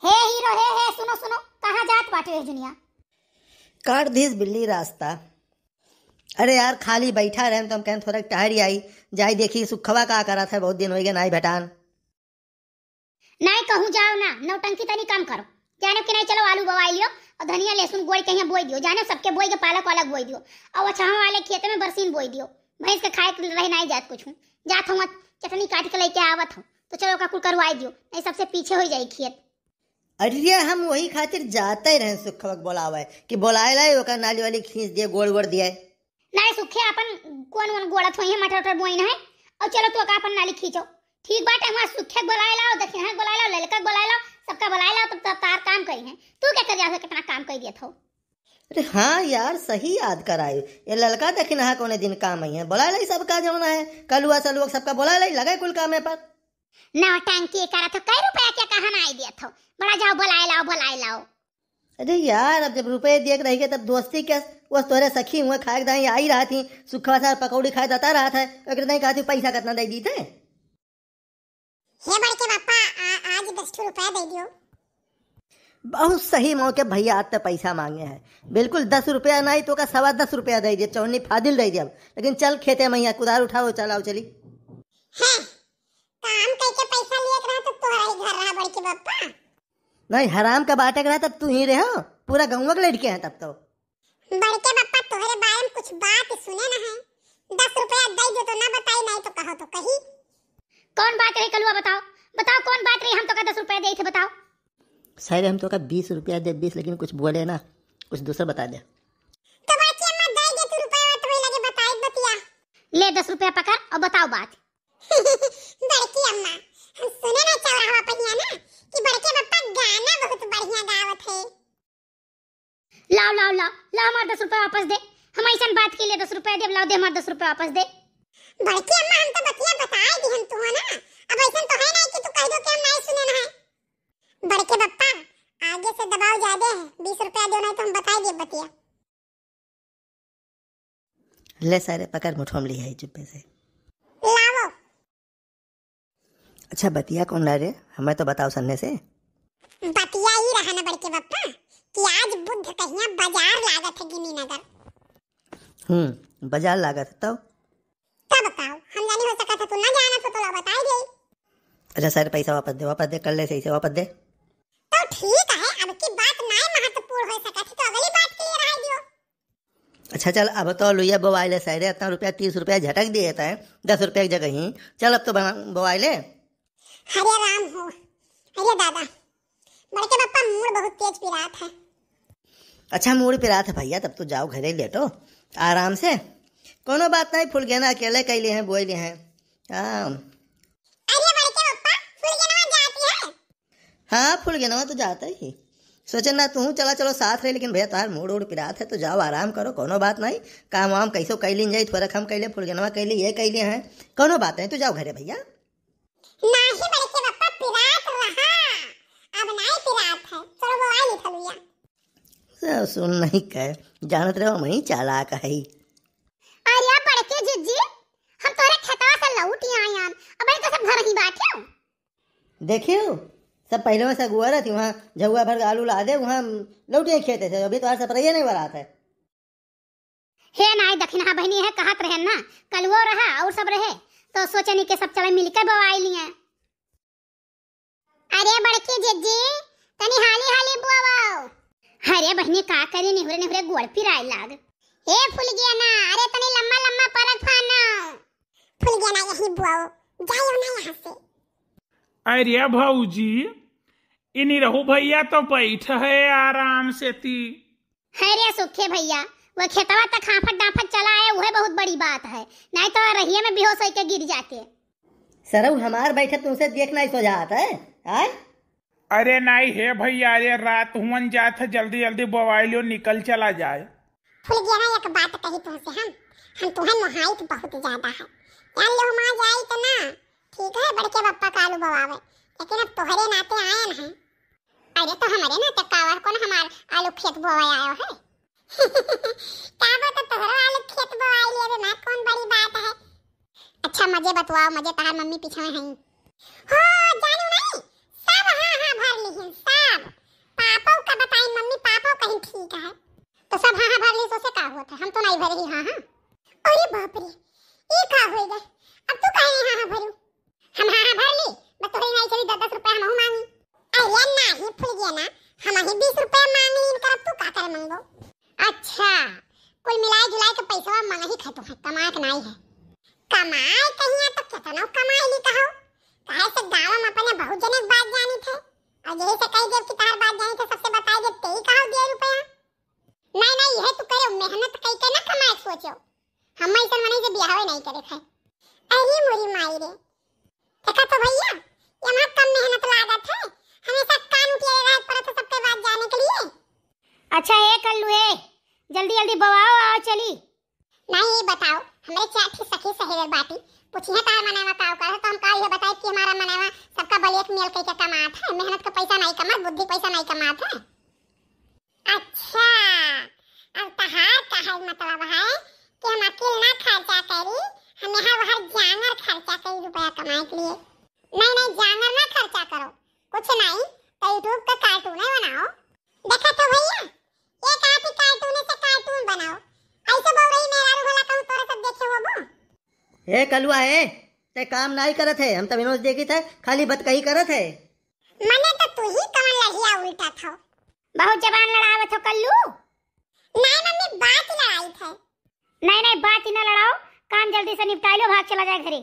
हे hero हे सुनो सुनो, कहाँ जात बाटे जुनिया? काट दीस बिल्ली रास्ता। अरे यार खाली बैठा रहे तो हम कहें थोड़ा टहरी आई जाई देखी सुखवा का करा था, बहुत दिन हो गए नाई भेटान। नहीं कहूँ जाओ ना, नौटंकी तनी कम करो। जानो कि नहीं, चलो आलू बवाई लियो और धनिया लहसुन बोई कहीं बोई दियो। जानो सबके बोई के पालक वालक बोई दियो और छाव वाले खेत में बरसीन बोई दियो। भैंस के खाए के रह नहीं जात कुछ हूँ, जात हूँ चटनी काट के लेके आवत हूँ, तो चलो का कुल करवाई दियो, नहीं सबसे पीछे हो जाए खेत। अरे हम वही खातिर जाते ही रहे सुखवा बोलावे कि बोलाए ला ओकर नाली वाली खींच दिए गोड़ गोड़ दिए। नहीं सुखे अपन कौन गोड़त होई है, मटर मटर बोई है और चलो तो का अपन नाली खींचो। ठीक बात है, वहाँ सुखे बोलाए लाओ, दक्षिण बोलाए लाओ, ललका बोलाए लाओ, सबका बोलाए लाओ, तब तार काम करी है। तू क्या कर जा कितना काम कर दिया था? अरे हाँ यार सही याद करायो, ये ललका दक्षिण कोने दिन काम आई है, बोला लाई सबका जमना है, कलुआ सलुआ सबका बोला लाई लगे कुल काम है पर ना टैंकी करा था। कई रुपया क्या कहा ना आई दिया था, बड़ा जाओ बोलाए लाओ बोलाए लाओ। अरे यार अब जब रुपए दिए रही गए तब दोस्ती क्या, वो तोरे सखी हुए खाए दाई आई रहा थी, सुखवा सा पकौड़ी खाए देता रहा था, अगर नहीं कहा थी पैसा कितना दे दी थे? हे बड़के पापा आज 10 रुपया दे दियो। बहुत सही मौके भैया आज तो पैसा मांगे हैं, बिल्कुल 10 रुपया नहीं तो का 10.25 रुपया दे दिए, चौनी फादिल दे दिया। लेकिन चल खेते मैया कुदार उठाओ चलाओ चली। काम करके पैसा लिए रहा तो तोहरा ही घर रहा बड़के पापा। नहीं हराम का बाटक रहा तब तू ही रहे हो, पूरा गाँव के लड़के हैं तब तो। बड़के पापा तोहरे बारे में कुछ बात सुने ना है, 10 रुपया दे दो तो ना बताई, नहीं तो कहो तो कही। कौन बात रही कलुआ, बताओ बताओ कौन बात रही? हम तो का 10 रुपया दे थे, बताओ। शायद हम तो का 20 रुपया दे 20, लेकिन कुछ बोले ना, कुछ दूसरा बता दे। तो बाकी अम्मा दे दे तू रुपया तो लगे बताई बतिया। ले 10 रुपया पकड़ और बताओ बात। बड़की अम्मा हम सुने ना चौराहा पहिया ना कि बड़के पापा गाना बहुत बढ़िया गावत है। लाओ लाओ लाओ लाओ हमारे 10 रुपया वापस दे, हम ऐसा बात के लिए 10 रुपया दे, लाओ दे हमारे 10 रुपया वापस दे। बड़की अम्मा हम तो बतिया बताए दी हम तो है ना, अब ऐसा तो है नहीं कि तू कह दो कि हम नहीं सुने ना है। बड़के पापा आगे से दबाव ज्यादा है, 20 रुपया दो नहीं तो हम बता दिए बतिया। ले सारे पकड़ मुठोम ली है चुप्पे से। लाओ। अच्छा बतिया कौन ला रे, हमें तो बताओ सन्ने से। बतिया ही रहा ना बड़के पापा कि आज बुद्ध कहिया बाजार लागत है गिनी नगर। बाजार लागत है तो बताओ, हम जानी हो सका था तू ना जाना था तो ला बता दे। अच्छा सारे पैसा वापस दे कर ले, सही से वापस दे। तो ठीक है, अब की बात नहीं महत्वपूर्ण हो सका थी तो अगली बात के लिए रह दियो। अच्छा चल अब तो लुइया बोवाई ले सारे, इतना रुपया 30 रुपया झटक दिए था 10 रुपया की जगह ही, चल अब तो बोवाई ले। हरे राम हो, अरे दादा बड़के पापा मूड बहुत तेज पिरात है। अच्छा मूड पिरात है भैया, तब तो जाओ घरे लेटो आराम से, कोनो बात नहीं, फुल गेना अकेले कैले हैं बोले हैं। अरे बड़के पापा फुल गेनवा जाती है? हाँ फुल गेनवा तो जाता ही, सोचे ना तू चला चलो साथ रहे, लेकिन भैया तार मूड उड़ पिरात है तो जाओ आराम करो, कोनो बात नहीं, काम वाम कैसो कैलिन जाई, थोड़ा हम कैले फुल गेनवा कैले ये कैले हैं, कोनो बात नहीं, तो जाओ घरे भैया। नहीं बड़के पापा पिरात रहा, अब नहीं पिरात है, चलो बोवाई लिखा लुइया। सुन नहीं कह जानत रहो वही चालाक है। अरे बड़के जिज्जी हम तोरे खेतवा से लौट आए यार, अब तो सब घर ही बैठे हो। देखियो सब पहले में सगुआ रहती, वहाँ झुआ भर आलू ला दे, वहाँ लौटिया खेते थे, अभी तो आज सपरैया नहीं बरात है। हे नाई दक्षिणा बहनी है कहत रहे ना, कल वो रहा और सब रहे तो सोचे नहीं के सब चले मिलकर बवाई लिए। अरे बड़की जिज्जी तनी हाली हाली बुआवाओ। अरे बहनी का करे निहुरे निहुरे गोड़ पिराई लाग। ए फुल गया ना, अरे तनी लम्मा लम्मा परत फाना। फुल गया ना यही बुआओ, जाओ ना यहाँ से। अरे भौजी इन्हीं रहो भैया तो बैठ है आराम से ती। अरे सुखे भैया वो खेतवा तक हाफत डाफत चला है, वह बहुत बड़ी बात है, नहीं तो रहिए में बेहोश होके गिर जाते। सरऊ हमार बैठे तुमसे देखना ही सो जाता है आए? अरे नहीं है भैया, अरे रात हुन जात है, जल्दी जल्दी बोवाई लो निकल चला जाए। फुल गया ना एक बात कही तुमसे, हम तुम्हें मोहाइत बहुत ज्यादा है, जान लो हम आ जाए तो ना ठीक है बड़के पापा का आलू बवावे, लेकिन अब तोहरे नाते आए हैं। अरे तो हमारे नाते कावर कौन हमार आलू खेत बोवाए आयो है। काबो तो तोहरा आलू खेत बोवाई लिए ना कौन बड़ी बात है। अच्छा मजे बतवाओ, मजे तहार मम्मी पीछे में हैं। हो जानू नहीं सब हाँ हाँ भर ली हैं सब। और यही से कही देव कि तार बात जानी तो सबसे बताई दे तेई कहां दिया रुपया। नहीं नहीं यह तू करे मेहनत कई के ना कमाए सोचो हम ऐसा मने से बियाह नहीं करे थे। अरे मोरी माई रे देखा तो भैया यहाँ कम मेहनत लागत है हमेशा कान उठिए रहा पड़ा तो सबके बात जाने के लिए। अच्छा ये कल्लू है जल्दी जल्दी बवाओ आओ चली। नहीं ये बताओ हमारे चाठी सखी सहेली बाटी पूछिए तार मनावा काव का तो हम का ये बताए कि हमारा मनावा सबका बलेक मेल कई के कमात है मेहनत का पैसा नहीं कमात बुद्धि पैसा नहीं कमात है। अच्छा अब तहार का मतलब है कि हम अकेले ना खर्चा करी हम यहाँ वहाँ जानवर खर्चा करी रुपया कमाए के लिए। नहीं नहीं जानवर ना खर्चा करो कुछ नहीं तो यूट्यूब का कार्टून है बनाओ। देखा तो भैया ये कहा कि कार्टून से कार्टून बनाओ ऐसे बोल रही मेरा भला कहूँ तोरा सब देखे वो बो। हे कलुआ है ते काम नहीं करत है हम तो विनोद देखी था खाली बतकही करत है। मने तो तू ही कमल लड़िया उल्टा था बहुत जबान लड़ावत हो कल्लू। नहीं मम्मी बात लड़ाई थे। नहीं नहीं बात ही ना लड़ाओ काम जल्दी से निपटा लो भाग चला जाए घरे।